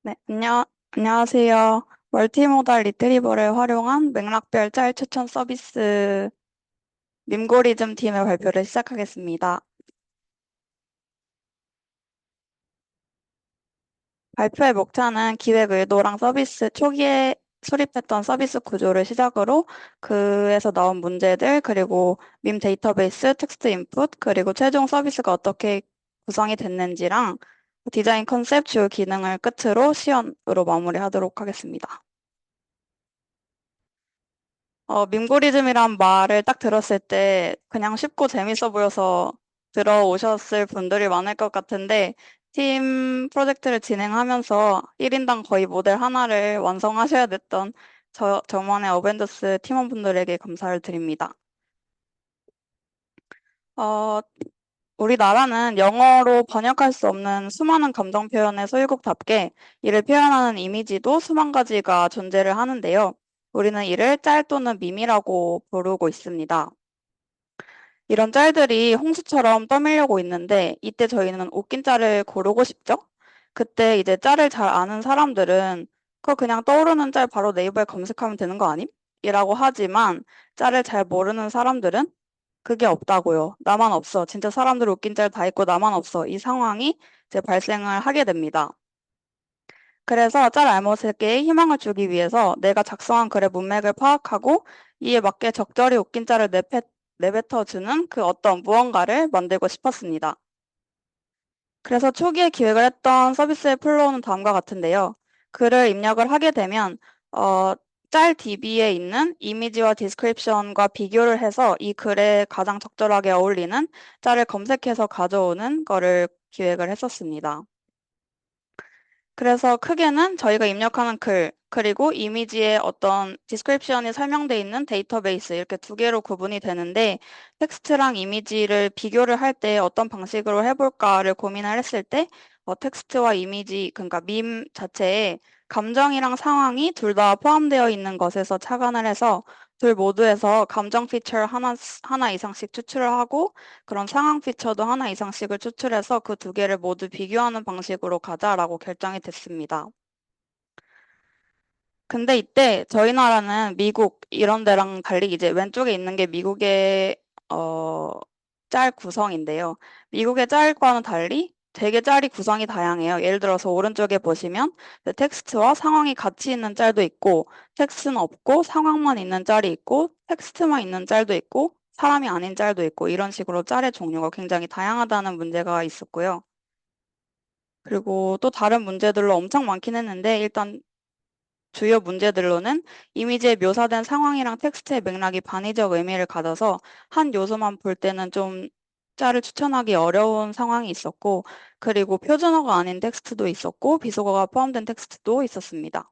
네, 안녕하세요. 멀티모달 리트리버를 활용한 맥락별 짤 추천 서비스 밈고리즘 팀의 발표를 시작하겠습니다. 발표의 목차는 기획 의도랑 서비스 초기에 수립했던 서비스 구조를 시작으로 그에서 나온 문제들, 그리고 밈 데이터베이스, 텍스트 인풋, 그리고 최종 서비스가 어떻게 구성이 됐는지랑 디자인 컨셉, 주요 기능을 끝으로 시연으로 마무리하도록 하겠습니다. 밈고리즘이란 말을 딱 들었을 때 그냥 쉽고 재밌어 보여서 들어오셨을 분들이 많을 것 같은데, 팀 프로젝트를 진행하면서 1인당 거의 모델 하나를 완성하셔야 됐던 저만의 어벤져스 팀원분들에게 감사를 드립니다. 어, 우리나라는 영어로 번역할 수 없는 수많은 감정 표현의 소유국답게 이를 표현하는 이미지도 수만 가지가 존재를 하는데요. 우리는 이를 짤 또는 밈이라고 부르고 있습니다. 이런 짤들이 홍수처럼 떠밀려고 있는데 이때 저희는 웃긴 짤을 고르고 싶죠? 그때 이제 짤을 잘 아는 사람들은 그거 그냥 떠오르는 짤 바로 네이버에 검색하면 되는 거 아님? 이라고 하지만 짤을 잘 모르는 사람들은 그게 없다고요. 나만 없어. 진짜 사람들 웃긴 짤 다 있고 나만 없어. 이 상황이 이제 발생을 하게 됩니다. 그래서 짤 알못에게 희망을 주기 위해서 내가 작성한 글의 문맥을 파악하고 이에 맞게 적절히 웃긴 짤을 내뱉어주는 그 어떤 무언가를 만들고 싶었습니다. 그래서 초기에 기획을 했던 서비스의 플로우는 다음과 같은데요. 글을 입력을 하게 되면 어, 짤 DB에 있는 이미지와 디스크립션과 비교를 해서 이 글에 가장 적절하게 어울리는 짤을 검색해서 가져오는 거를 기획을 했었습니다. 그래서 크게는 저희가 입력하는 글, 그리고 이미지에 어떤 디스크립션이 설명돼 있는 데이터베이스 이렇게 두 개로 구분이 되는데 텍스트랑 이미지를 비교를 할 때 어떤 방식으로 해볼까를 고민을 했을 때 텍스트와 이미지, 그러니까 밈 자체에 감정이랑 상황이 둘 다 포함되어 있는 것에서 착안을 해서 둘 모두에서 감정 피처 하나 이상씩 추출을 하고 그런 상황 피처도 하나 이상씩을 추출해서 그 두 개를 모두 비교하는 방식으로 가자라고 결정이 됐습니다. 근데 이때 저희 나라는 미국 이런 데랑 달리 이제 왼쪽에 있는 게 미국의 어, 짤 구성인데요. 미국의 짤과는 달리 되게 짤이 구성이 다양해요. 예를 들어서 오른쪽에 보시면 텍스트와 상황이 같이 있는 짤도 있고 텍스트는 없고 상황만 있는 짤이 있고 텍스트만 있는 짤도 있고 사람이 아닌 짤도 있고 이런 식으로 짤의 종류가 굉장히 다양하다는 문제가 있었고요. 그리고 또 다른 문제들로 엄청 많긴 했는데 일단 주요 문제들로는 이미지에 묘사된 상황이랑 텍스트의 맥락이 반의적 의미를 가져서 한 요소만 볼 때는 좀 짤을 추천하기 어려운 상황이 있었고, 그리고 표준어가 아닌 텍스트도 있었고, 비속어가 포함된 텍스트도 있었습니다.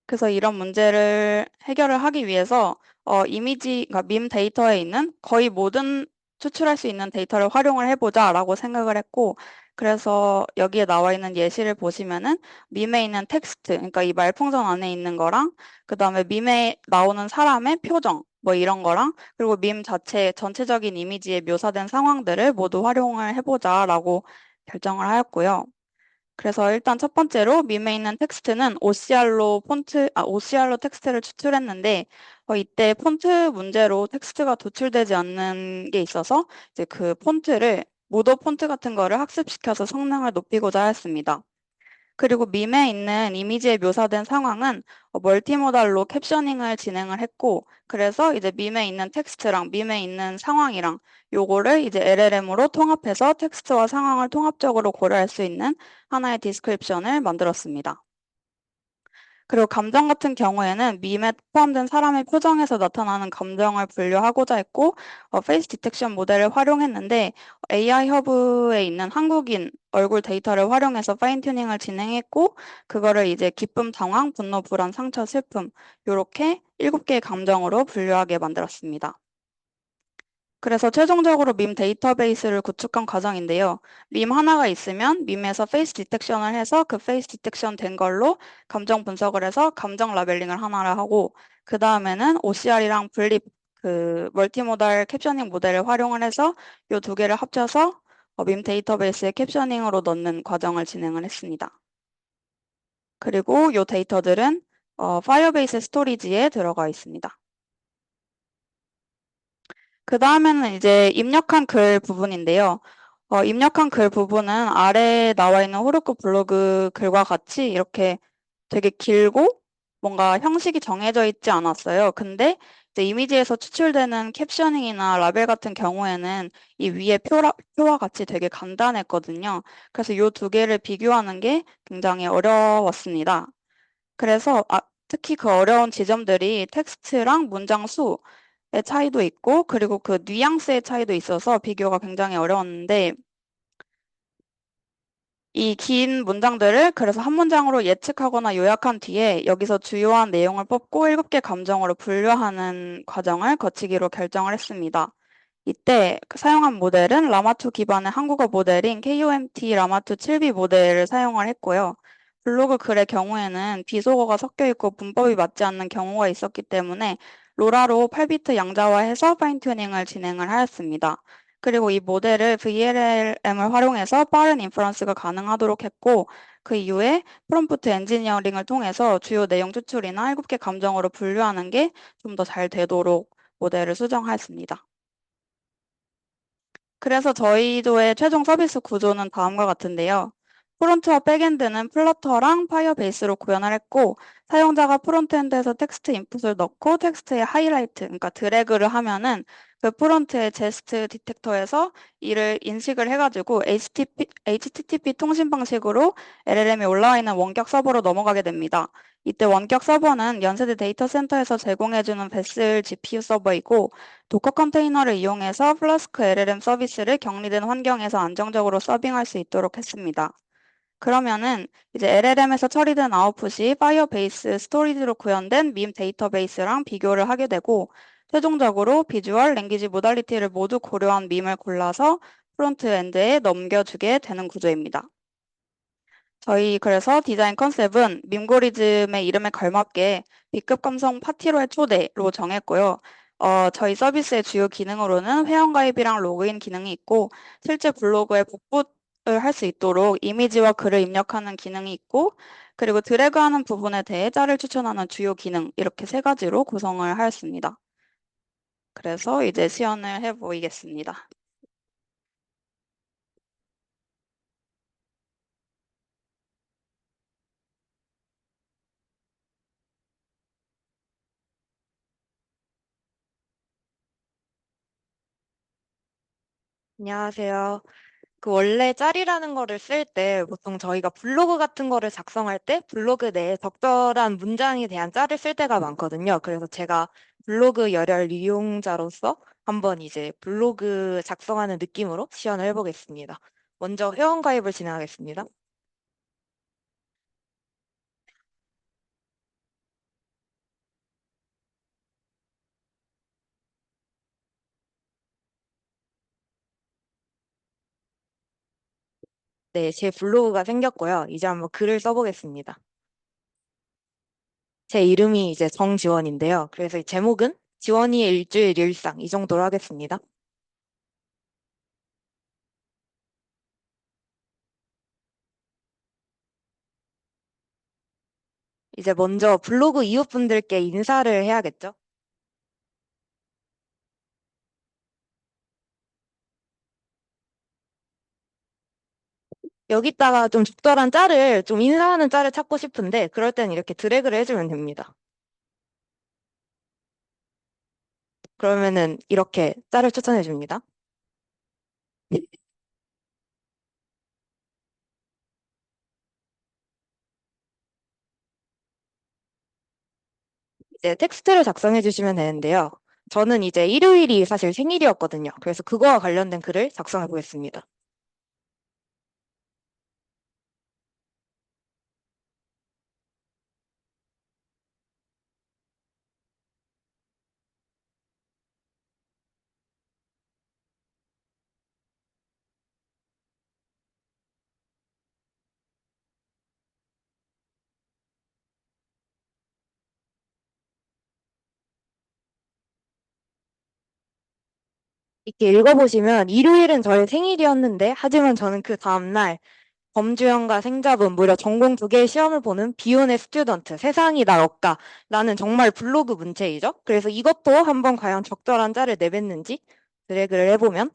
그래서 이런 문제를 해결을 하기 위해서 그러니까 밈 데이터에 있는 거의 모든 추출할 수 있는 데이터를 활용을 해보자라고 생각을 했고, 그래서 여기에 나와 있는 예시를 보시면은 밈에 있는 텍스트, 그러니까 이 말풍선 안에 있는 거랑 그다음에 밈에 나오는 사람의 표정, 뭐 이런 거랑 그리고 밈 자체 전체적인 이미지에 묘사된 상황들을 모두 활용을 해보자라고 결정을 하였고요. 그래서 일단 첫 번째로 밈에 있는 텍스트는 OCR로 텍스트를 추출했는데, 이때 폰트 문제로 텍스트가 도출되지 않는 게 있어서, 이제 그 폰트를, 모더 폰트 같은 거를 학습시켜서 성능을 높이고자 했습니다. 그리고 밈에 있는 이미지에 묘사된 상황은 멀티모달로 캡셔닝을 진행을 했고, 그래서 이제 밈에 있는 텍스트랑 밈에 있는 상황이랑 요거를 이제 LLM으로 통합해서 텍스트와 상황을 통합적으로 고려할 수 있는 하나의 디스크립션을 만들었습니다. 그리고 감정 같은 경우에는 밈에 포함된 사람의 표정에서 나타나는 감정을 분류하고자 했고, 페이스 디텍션 모델을 활용했는데, AI 허브에 있는 한국인 얼굴 데이터를 활용해서 파인 튜닝을 진행했고, 그거를 이제 기쁨, 당황, 분노, 불안, 상처, 슬픔, 요렇게 7개의 감정으로 분류하게 만들었습니다. 그래서 최종적으로 밈 데이터베이스를 구축한 과정인데요. 밈 하나가 있으면 밈에서 페이스 디텍션을 해서 그 페이스 디텍션 된 걸로 감정 분석을 해서 감정 라벨링을 하나를 하고 그 다음에는 OCR이랑 분립 그 멀티모달 캡셔닝 모델을 활용을 해서 요 두 개를 합쳐서 밈 데이터베이스에 캡셔닝으로 넣는 과정을 진행을 했습니다. 그리고 이 데이터들은 파이어베이스 스토리지에 들어가 있습니다. 그 다음에는 이제 입력한 글 부분인데요. 입력한 글 부분은 아래에 나와 있는 호르크 블로그 글과 같이 이렇게 되게 길고 뭔가 형식이 정해져 있지 않았어요. 근데 이제 이미지에서 추출되는 캡셔닝이나 라벨 같은 경우에는 이 위에 표와 같이 되게 간단했거든요. 그래서 이 두 개를 비교하는 게 굉장히 어려웠습니다. 그래서 특히 그 어려운 지점들이 텍스트랑 문장 수의 차이도 있고 그리고 그 뉘앙스의 차이도 있어서 비교가 굉장히 어려웠는데 이 긴 문장들을 그래서 한 문장으로 예측하거나 요약한 뒤에 여기서 주요한 내용을 뽑고 7개 감정으로 분류하는 과정을 거치기로 결정을 했습니다. 이때 사용한 모델은 라마2 기반의 한국어 모델인 KOMT 라마2 7B 모델을 사용을 했고요. 블로그 글의 경우에는 비속어가 섞여 있고 문법이 맞지 않는 경우가 있었기 때문에 로라로 8비트 양자화해서 파인 튜닝을 진행을 하였습니다. 그리고 이 모델을 VLM을 활용해서 빠른 인퍼런스가 가능하도록 했고 그 이후에 프롬프트 엔지니어링을 통해서 주요 내용 추출이나 7개 감정으로 분류하는 게 좀 더 잘 되도록 모델을 수정하였습니다. 그래서 저희도의 최종 서비스 구조는 다음과 같은데요. 프론트와 백엔드는 플러터랑 파이어베이스로 구현을 했고 사용자가 프론트엔드에서 텍스트 인풋을 넣고 텍스트에 하이라이트, 그러니까 드래그를 하면은 그 프론트의 제스트 디텍터에서 이를 인식을 해가지고 HTTP 통신 방식으로 LLM이 올라와 있는 원격 서버로 넘어가게 됩니다. 이때 원격 서버는 연세대 데이터 센터에서 제공해주는 베슬 GPU 서버이고 도커 컨테이너를 이용해서 플라스크 LLM 서비스를 격리된 환경에서 안정적으로 서빙할 수 있도록 했습니다. 그러면은 이제 LLM에서 처리된 아웃풋이 파이어베이스 스토리지로 구현된 밈 데이터베이스랑 비교를 하게 되고 최종적으로 비주얼, 랭귀지 모달리티를 모두 고려한 밈을 골라서 프론트엔드에 넘겨주게 되는 구조입니다. 저희 그래서 디자인 컨셉은 밈고리즘의 이름에 걸맞게 B급 감성 파티로의 초대로 정했고요. 저희 서비스의 주요 기능으로는 회원가입이랑 로그인 기능이 있고 실제 블로그에 복붙을 할 수 있도록 이미지와 글을 입력하는 기능이 있고 그리고 드래그하는 부분에 대해 짤을 추천하는 주요 기능 이렇게 세 가지로 구성을 하였습니다. 그래서 이제 시연을 해보이겠습니다. 안녕하세요. 그 원래 짤이라는 거를 쓸 때 보통 저희가 블로그 같은 거를 작성할 때 블로그 내에 적절한 문장에 대한 짤을 쓸 때가 많거든요. 그래서 제가 블로그 열혈 이용자로서 한번 이제 블로그 작성하는 느낌으로 시연을 해보겠습니다. 먼저 회원가입을 진행하겠습니다. 네, 제 블로그가 생겼고요. 이제 한번 글을 써보겠습니다. 제 이름이 이제 정지원인데요. 그래서 이 제목은 지원이의 일주일 일상 이 정도로 하겠습니다. 이제 먼저 블로그 이웃분들께 인사를 해야겠죠? 여기다가 좀 적절한 짤을, 좀 인사하는 짤을 찾고 싶은데, 그럴 땐 이렇게 드래그를 해주면 됩니다. 그러면은 이렇게 짤을 추천해 줍니다. 이제 텍스트를 작성해 주시면 되는데요. 저는 이제 일요일이 사실 생일이었거든요. 그래서 그거와 관련된 글을 작성해 보겠습니다. 이렇게 읽어보시면 일요일은 저의 생일이었는데 하지만 저는 그 다음날 범주형과 생자분 무려 전공 두 개의 시험을 보는 비혼의 스튜던트 세상이 날 억까 라는 정말 블로그 문체이죠. 그래서 이것도 한번 과연 적절한 짤을 내뱉는지 드래그를 해보면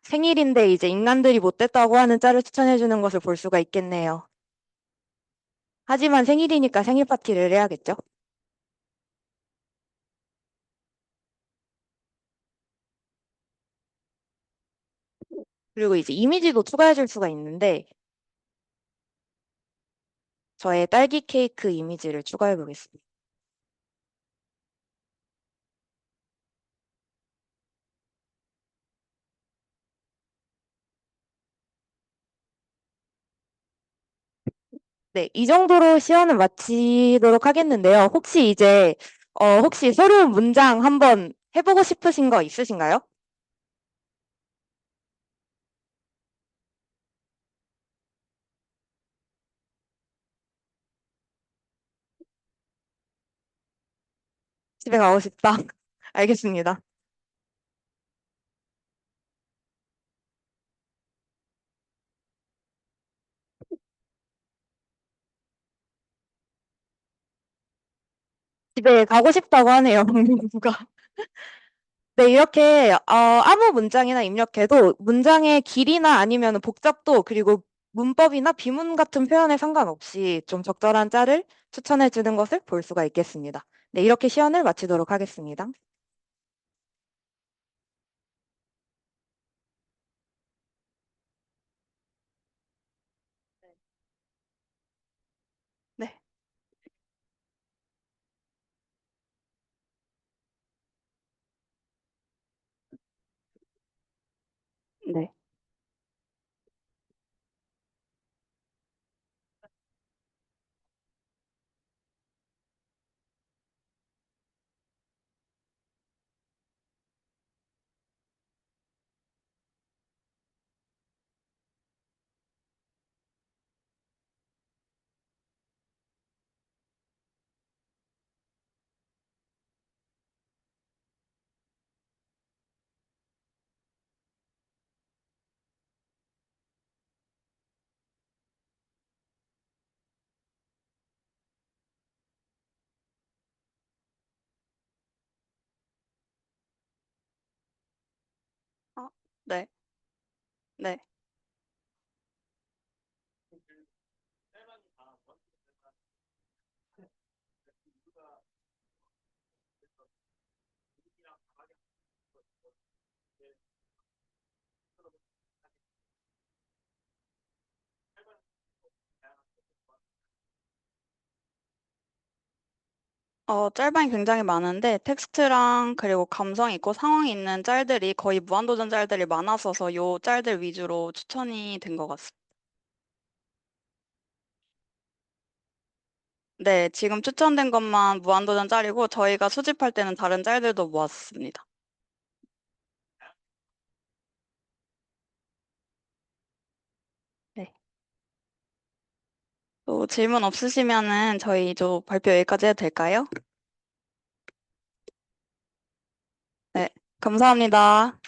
생일인데 이제 인간들이 못됐다고 하는 짤을 추천해주는 것을 볼 수가 있겠네요. 하지만 생일이니까 생일 파티를 해야겠죠. 그리고 이제 이미지도 추가해줄 수가 있는데 저의 딸기 케이크 이미지를 추가해보겠습니다. 네, 이 정도로 시연을 마치도록 하겠는데요. 혹시 새로운 문장 한번 해보고 싶으신 거 있으신가요? 집에 가고 싶다. 알겠습니다. 집에 가고 싶다고 하네요, 박민수가. 네, 이렇게 아무 문장이나 입력해도 문장의 길이나 아니면 복잡도 그리고 문법이나 비문 같은 표현에 상관없이 좀 적절한 짤을 추천해 주는 것을 볼 수가 있겠습니다. 네, 이렇게 시연을 마치도록 하겠습니다. 네, 네. 어, 네, 네. 짤방이 굉장히 많은데 텍스트랑 그리고 감성 있고 상황이 있는 짤들이 거의 무한도전 짤들이 많았어서 요 짤들 위주로 추천이 된 것 같습니다. 네, 지금 추천된 것만 무한도전 짤이고 저희가 수집할 때는 다른 짤들도 모았습니다. 네. 또 질문 없으시면은 저희 좀 발표 여기까지 해도 될까요? 네, 감사합니다.